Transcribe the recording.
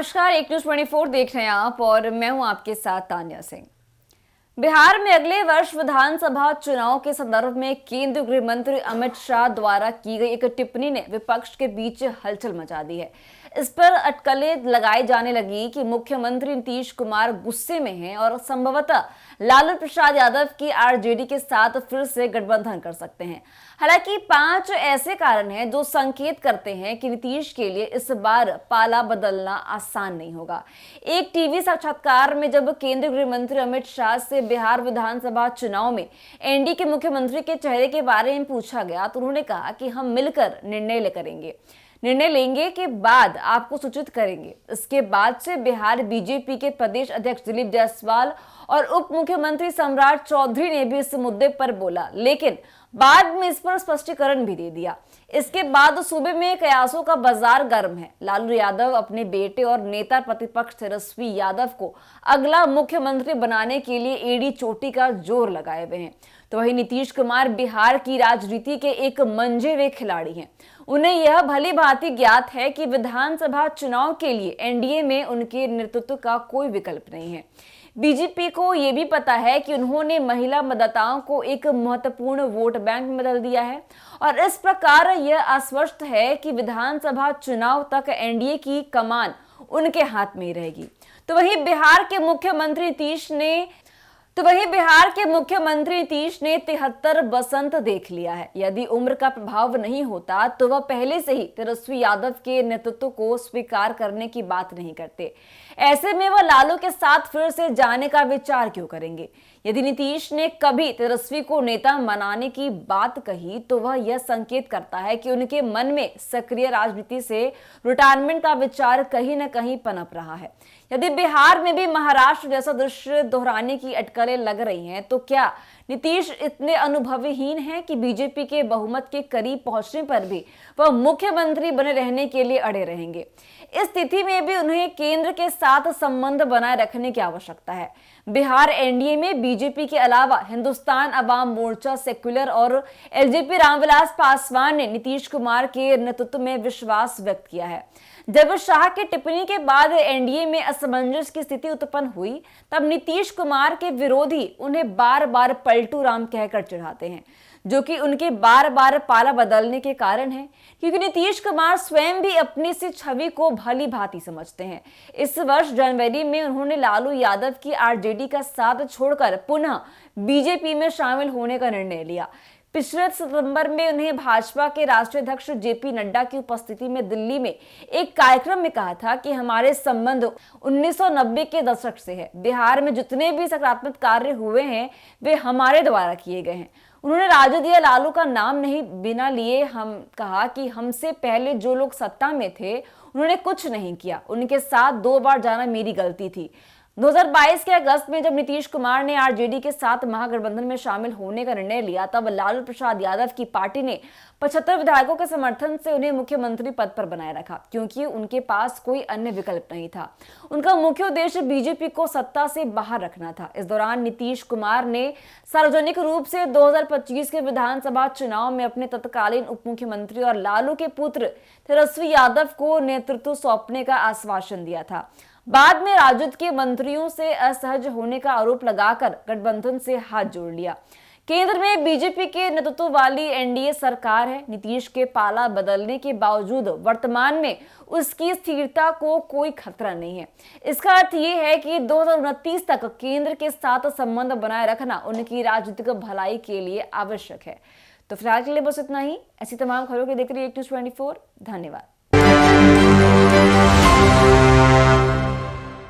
नमस्कार, एक न्यूज 24 देख रहे हैं आप और मैं हूं आपके साथ तान्या सिंह। बिहार में अगले वर्ष विधानसभा चुनाव के संदर्भ में केंद्रीय गृह मंत्री अमित शाह द्वारा की गई एक टिप्पणी ने विपक्ष के बीच हलचल मचा दी है। इस पर अटकलें लगाई जाने लगी कि मुख्यमंत्री नीतीश कुमार गुस्से में हैं और संभवतः लालू प्रसाद यादव की आरजेडी के साथ फिर से गठबंधन कर सकते हैं। हालांकि 5 ऐसे कारण हैं जो संकेत करते हैं कि नीतीश के लिए इस बार पाला बदलना आसान नहीं होगा। एक टीवी साक्षात्कार में जब केंद्रीय गृह मंत्री अमित शाह से बिहार विधानसभा चुनाव में एनडीए के मुख्यमंत्री के चेहरे के बारे में पूछा गया तो उन्होंने कहा कि हम मिलकर निर्णय लेंगे के बाद आपको सूचित करेंगे। इसके बाद से बिहार बीजेपी के प्रदेश अध्यक्ष दिलीप जायसवाल और उप मुख्यमंत्री सम्राट चौधरी ने भी इस मुद्दे पर बोला, लेकिन बाद में इस पर स्पष्टीकरण भी दे दिया। इसके बाद सूबे में कयासों का बाजार गर्म है। लालू यादव अपने बेटे और नेता प्रतिपक्ष तेजस्वी यादव को अगला मुख्यमंत्री बनाने के लिए एड़ी चोटी का जोर लगाए हुए हैं। तो वहीं नीतीश कुमार बिहार की राजनीति के एक मंजे हुए खिलाड़ी हैं। उन्हें यह भली भांति ज्ञात है कि विधानसभा चुनाव के लिए एनडीए में उनके नेतृत्व का कोई विकल्प नहीं है। बीजेपी को यह भी पता है कि उन्होंने महिला मतदाताओं को एक महत्वपूर्ण वोट बैंक में बदल दिया है और इस प्रकार यह आश्वस्त है कि विधानसभा चुनाव तक एनडीए की कमान उनके हाथ में ही रहेगी। तो वहीं बिहार के मुख्यमंत्री नीतीश ने 73 बसंत देख लिया है। यदि उम्र का प्रभाव नहीं होता तो वह पहले से ही तेजस्वी यादव के नेतृत्व को स्वीकार करने की बात नहीं करते। ऐसे में वह लालू के साथ फिर से जाने का विचार क्यों करेंगे? यदि नीतीश ने कभी तेजस्वी को नेता बनाने की बात कही तो वह यह संकेत करता है कि उनके मन में सक्रिय राजनीति से रिटायरमेंट का विचार कहीं न कहीं पनप रहा है। यदि बिहार में भी महाराष्ट्र जैसा दृश्य दोहराने की अटकलें लग रही हैं तो क्या नीतीश इतने अनुभवहीन हैं कि बीजेपी के बहुमत के करीब पहुंचने पर भी वह मुख्यमंत्री बने रहने के लिए अड़े रहेंगे? इस स्थिति में भी उन्हें केंद्र के साथ संबंध बनाए रखने की आवश्यकता है। बिहार एनडीए में बीजेपी के अलावा हिंदुस्तान अवाम मोर्चा, सेक्युलर और एलजेपी रामविलास पासवान ने नीतीश कुमार के नेतृत्व में विश्वास व्यक्त किया है। जब शाह की टिप्पणी के बाद एनडीए में असमंजस की स्थिति उत्पन्न हुई तब नीतीश कुमार के विरोधी उन्हें बार बार पलटू राम कहकर चिढ़ाते हैं, जो कि उनके बार बार पाला बदलने के कारण है, क्योंकि नीतीश कुमार स्वयं भी अपनी सी छवि को भली भांति समझते हैं। इस वर्ष जनवरी में उन्होंने लालू यादव की आरजेडी का साथ छोड़कर पुनः बीजेपी में शामिल होने का निर्णय लिया। पिछले सितंबर में उन्हें भाजपा के राष्ट्रीय अध्यक्ष जेपी नड्डा की उपस्थिति में दिल्ली में एक कार्यक्रम में कहा था कि हमारे संबंध 1990 के दशक से है। बिहार में जितने भी सकारात्मक कार्य हुए हैं वे हमारे द्वारा किए गए हैं। उन्होंने राजद या लालू का नाम नहीं बिना लिए हम कहा कि हमसे पहले जो लोग सत्ता में थे उन्होंने कुछ नहीं किया। उनके साथ 2 बार जाना मेरी गलती थी। 2022 के अगस्त में जब नीतीश कुमार ने आरजेडी के साथ महागठबंधन में शामिल होने का निर्णय लिया तब लालू प्रसाद यादव की पार्टी ने 75 विधायकों के समर्थन से उन्हें मुख्यमंत्री पद पर बनाए रखा, क्योंकि उनके पास कोई अन्य विकल्प नहीं था। उनका मुख्य उद्देश्य बीजेपी को सत्ता से बाहर रखना था। इस दौरान नीतीश कुमार ने सार्वजनिक रूप से 2025 के विधानसभा चुनाव में अपने तत्कालीन उप मुख्यमंत्री और लालू के पुत्र तेजस्वी यादव को नेतृत्व सौंपने का आश्वासन दिया था। बाद में राजद के मंत्रियों से असहज होने का आरोप लगाकर गठबंधन से हाथ जोड़ लिया। केंद्र में बीजेपी के नेतृत्व वाली एनडीए सरकार है। नीतीश के पाला बदलने के बावजूद वर्तमान में उसकी स्थिरता को कोई खतरा नहीं है। इसका अर्थ ये है कि 2029 तक केंद्र के साथ संबंध बनाए रखना उनकी राजनीतिक भलाई के लिए आवश्यक है। तो फिलहाल के लिए बस इतना ही। ऐसी तमाम खबरों के देख रही एक न्यूज 24। धन्यवाद।